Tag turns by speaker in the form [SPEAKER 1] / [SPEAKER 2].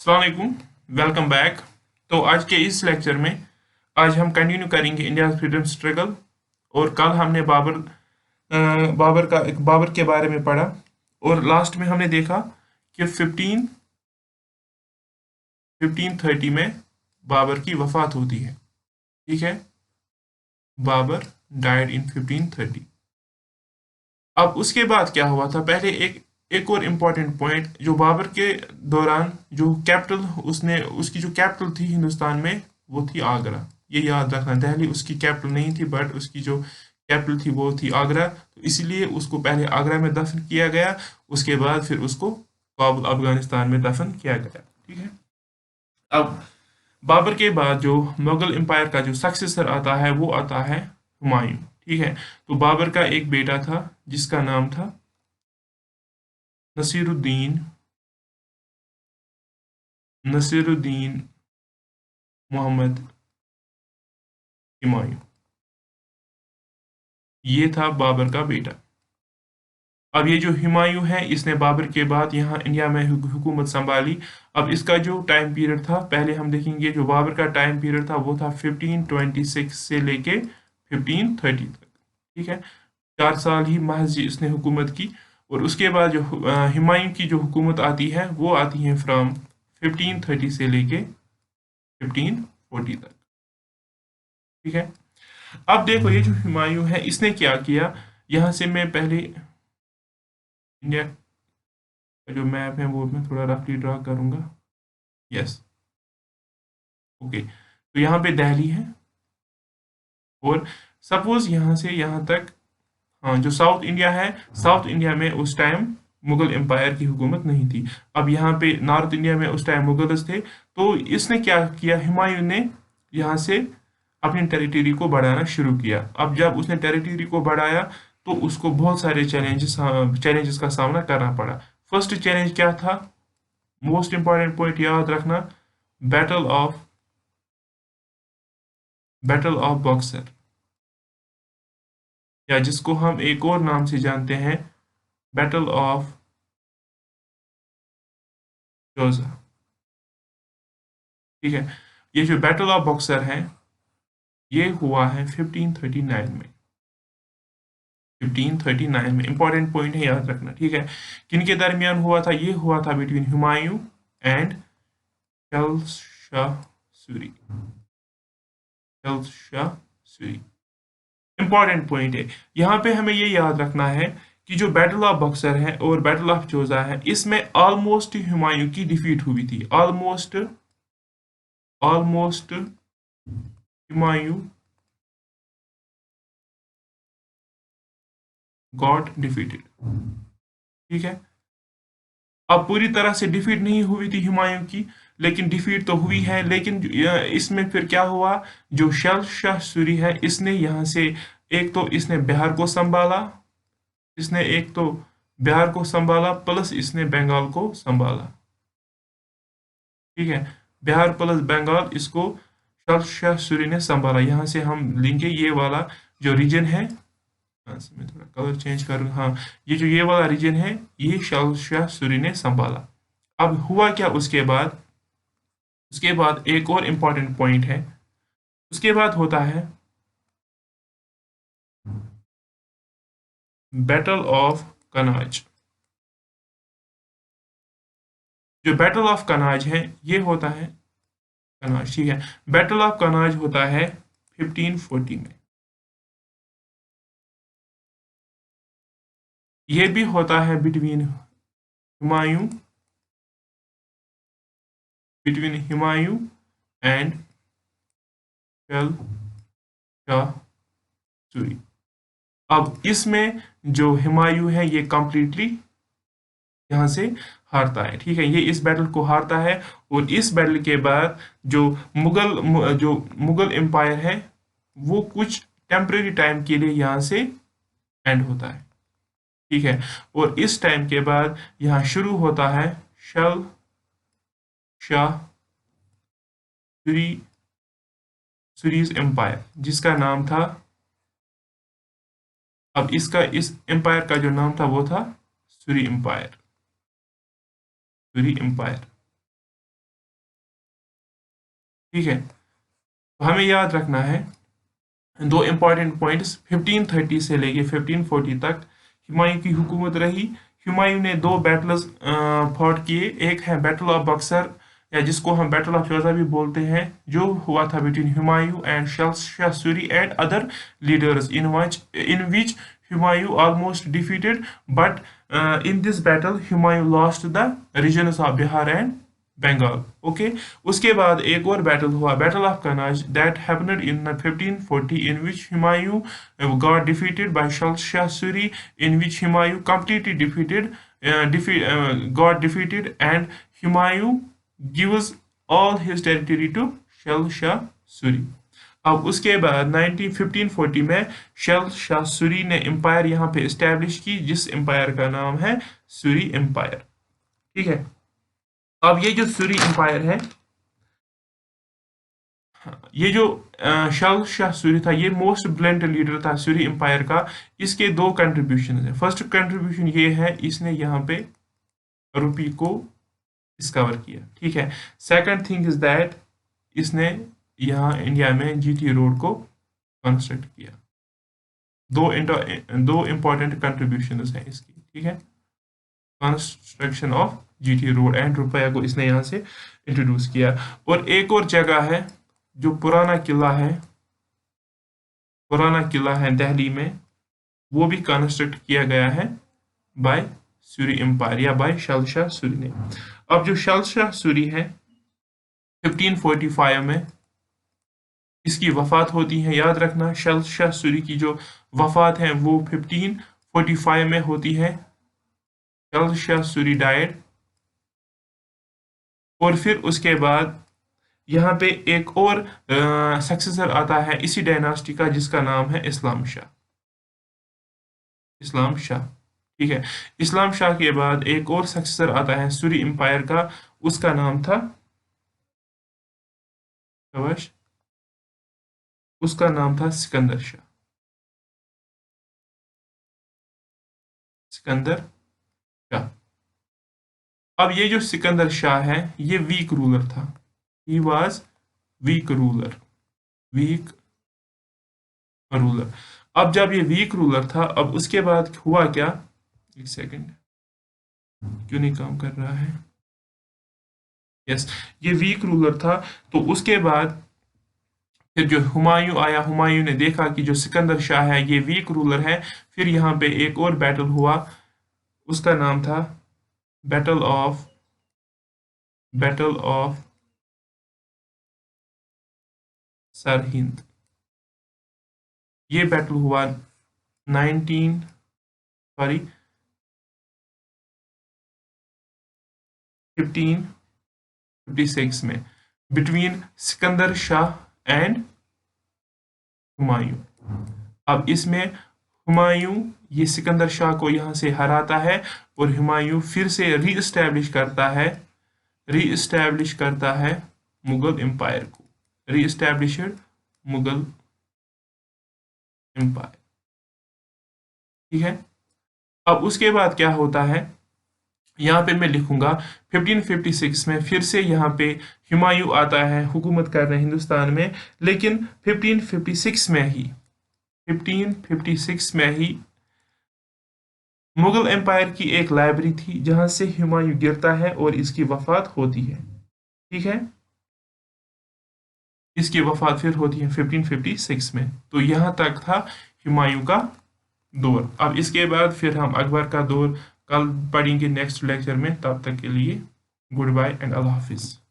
[SPEAKER 1] अस्सलाम वालेकुम। Welcome back. तो आज के इस लेक्चर में आज हम कंटिन्यू करेंगे इंडिया फ्रीडम स्ट्रगल। और कल हमने बाबर के बारे में पढ़ा। और लास्ट में हमने देखा कि 1530 में बाबर की वफात होती है। ठीक है, बाबर डाइड इन 1530। अब उसके बाद क्या हुआ था, पहले एक और इम्पोर्टेंट पॉइंट, जो बाबर के दौरान जो कैपिटल उसने उसकी जो कैपिटल थी हिंदुस्तान में, वो थी आगरा। ये याद रखना, दिल्ली उसकी कैपिटल नहीं थी, बट उसकी जो कैपिटल थी वो थी आगरा। तो इसलिए उसको पहले आगरा में दफन किया गया, उसके बाद फिर उसको काबुल अफगानिस्तान में दफन किया गया। ठीक है। अब बाबर के बाद जो मुगल एम्पायर का जो सक्सेसर आता है वो आता है हुमायूं। ठीक है। तो बाबर का एक बेटा था जिसका नाम था नसीरुद्दीन नसीरुद्दीन मोहम्मद हुमायूं। ये था बाबर का बेटा। अब ये जो हुमायूं है, इसने बाबर के बाद यहाँ इंडिया में हुकूमत संभाली। अब इसका जो टाइम पीरियड था, पहले हम देखेंगे जो बाबर का टाइम पीरियड था वो था 1526 से लेके 1530 तक। ठीक है। 4 साल ही महज इसने हुकूमत की। और उसके बाद जो हुमायूं की जो हुकूमत आती है वो आती है फ्रॉम 1530 से लेके 1540 तक। ठीक है। अब देखो ये जो हुमायूं है इसने क्या किया। यहाँ से मैं पहले इंडिया का जो मैप है वो मैं थोड़ा रफली ड्रा करूंगा। यस। ओके, तो यहाँ पे दिल्ली है। और सपोज यहाँ से यहाँ तक, हाँ, जो साउथ इंडिया है, साउथ इंडिया में उस टाइम मुगल एम्पायर की हुकूमत नहीं थी। अब यहाँ पे नॉर्थ इंडिया में उस टाइम मुगल्स थे। तो इसने क्या किया, हुमायूं ने यहाँ से अपनी टेरिटरी को बढ़ाना शुरू किया। अब जब उसने टेरिटरी को बढ़ाया तो उसको बहुत सारे चैलेंजेस का सामना करना पड़ा। फर्स्ट चैलेंज क्या था, मोस्ट इंपॉर्टेंट पॉइंट याद रखना, battle of battle of Buxar, या जिसको हम एक और नाम से जानते हैं, बैटल ऑफ जोजा। ठीक है। ये जो बैटल ऑफ बक्सर है ये हुआ है 1539 में। 1539 में इंपॉर्टेंट पॉइंट है, याद रखना। ठीक है। किनके दरमियान हुआ था, ये हुआ था between Humayun and Shah Suri. Shah Suri important point है। यहाँ पे हमें ये याद रखना है कि जो बैटल ऑफ बक्सर है और बैटल ऑफ जोजा है, इसमें ऑलमोस्ट हुमायूं की डिफीट हुई थी। Almost almost Humayun got defeated. ठीक है। अब पूरी तरह से डिफीट नहीं हुई थी हुमायूं की, लेकिन डिफीट तो हुई है। लेकिन इसमें फिर क्या हुआ, जो शल शाह सूरी है इसने यहाँ से, एक तो इसने बिहार को संभाला, इसने एक तो बिहार को संभाला प्लस इसने बंगाल को संभाला। ठीक है। बिहार प्लस बंगाल, इसको शल शाह सूरी ने संभाला। यहाँ से हम लेंगे ये वाला जो रीजन है। हाँ, मैं थोड़ा कलर चेंज करूँ। हाँ, ये जो ये वाला रीजन है ये शल शाह सूरी ने संभाला। अब हुआ क्या उसके बाद, उसके बाद एक और इम्पॉर्टेंट पॉइंट है। उसके बाद होता है बैटल ऑफ कनाज। जो बैटल ऑफ कनाज है ये होता है कनाज। ठीक है। बैटल ऑफ कनाज होता है 1540 में। ये भी होता है हुमायूं बिटवीन हुमायूं एंड शल शाह सूरी। अब इसमें जो हुमायूं है ये कंप्लीटली यहाँ से हारता है। ठीक है, ये इस बैटल को हारता है। और इस बैटल के बाद जो मुगल एम्पायर है वो कुछ टेम्परेरी टाइम के लिए यहाँ से एंड होता है। ठीक है। और इस टाइम के बाद यहाँ शुरू होता है शल शाह सूरी सूरीज एम्पायर, जिसका नाम था, अब इसका इस एम्पायर का जो नाम था वो था सूरी एम्पायर। सूरी एम्पायर। ठीक है, तो हमें याद रखना है दो इम्पॉर्टेंट पॉइंट्स। 1530 से लेके 1540 तक हुमायूं की हुकूमत रही। हुमायूं ने दो बैटल्स फॉट किए। एक है बैटल ऑफ बक्सर, या जिसको हम बैटल ऑफ जोधा भी बोलते हैं, जो हुआ था between Humayun and Shah Suri and other leaders, in which Humayun almost defeated, but in this battle Humayun lost the regions of Bihar and Bengal. Okay, उसके बाद एक और बैटल हुआ, battle of Kannauj, that happened in 1540, in which Humayun got defeated by Shah Suri, in which Humayun completely got defeated, and Humayun gives all his territory to Shah Suri. अब उसके बाद 1540 में शाह सूरी ने एम्पायर यहाँ पे इस्टेब्लिश की, जिस एम्पायर का नाम है सूरी एम्पायर। ठीक है, अब ये जो सूरी एम्पायर है, ये जो शाह सूरी था, ये मोस्ट ब्रिलियंट लीडर था सूरी एम्पायर का। इसके दो कंट्रीब्यूशन है। फर्स्ट कंट्रीब्यूशन ये है, इसने यहाँ पे रुपी को डिस्कवर किया। ठीक है, सेकंड थिंग इज दैट इसने यहाँ इंडिया में जीटी रोड को कंस्ट्रक्ट किया। दो इंपॉर्टेंट कंट्रीब्यूशन है इसकी। ठीक है, construction of GT road and रुपया को इसने यहाँ से इंट्रोड्यूस किया। और एक और जगह है जो पुराना किला है दिल्ली में, वो भी कंस्ट्रक्ट किया गया है बाय सूरी एम्पायर या बाय शाह सूरी ने। अब जो शाह सूरी है 1545 में इसकी वफात होती है। याद रखना, शाह सूरी की जो वफात है वो 1545 में होती है। शाह सूरी डाइड, और फिर उसके बाद यहाँ पे एक और सक्सेसर आता है इसी डायनास्टी का, जिसका नाम है इस्लाम शाह। ठीक है, इस्लाम शाह के बाद एक और सक्सेसर आता है सूरी एम्पायर का, उसका नाम था सिकंदर शाह। अब ये जो सिकंदर शाह है, ये वीक रूलर था। He was weak ruler. अब जब ये वीक रूलर था, अब उसके बाद हुआ क्या, एक सेकंड, क्यों नहीं काम कर रहा है, यस, ये वीक रूलर था। तो उसके बाद फिर जो हुमायूं आया, हुमायूं ने देखा कि जो सिकंदर शाह है ये वीक रूलर है। फिर यहाँ पे एक और बैटल हुआ, उसका नाम था बैटल ऑफ सरहिंद। ये बैटल हुआ 1556 में, बिटवीन सिकंदर शाह एंड हुमायूं। अब इसमें हुमायूं ये सिकंदर शाह को यहाँ से हराता है, और हुमायूं फिर से रीइस्टैब्लिश करता है मुगल एम्पायर को, रीइस्टैब्लिश्ड मुगल एम्पायर। ठीक है, अब उसके बाद क्या होता है, यहाँ पे मैं लिखूंगा 1556 में फिर से यहाँ पे हुमायूं आता है हुकूमत कर रहे हिंदुस्तान में। लेकिन 1556 में ही मुगल एम्पायर की एक लाइब्रेरी थी, जहां से हुमायूं गिरता है और इसकी वफात होती है। ठीक है, इसकी वफात फिर होती है 1556 में। तो यहाँ तक था हुमायूं का दौर। अब इसके बाद फिर हम अकबर का दौर कल पढ़ेंगे नेक्स्ट लेक्चर में। तब तक के लिए गुड बाय एंड अल्लाह हाफिज़।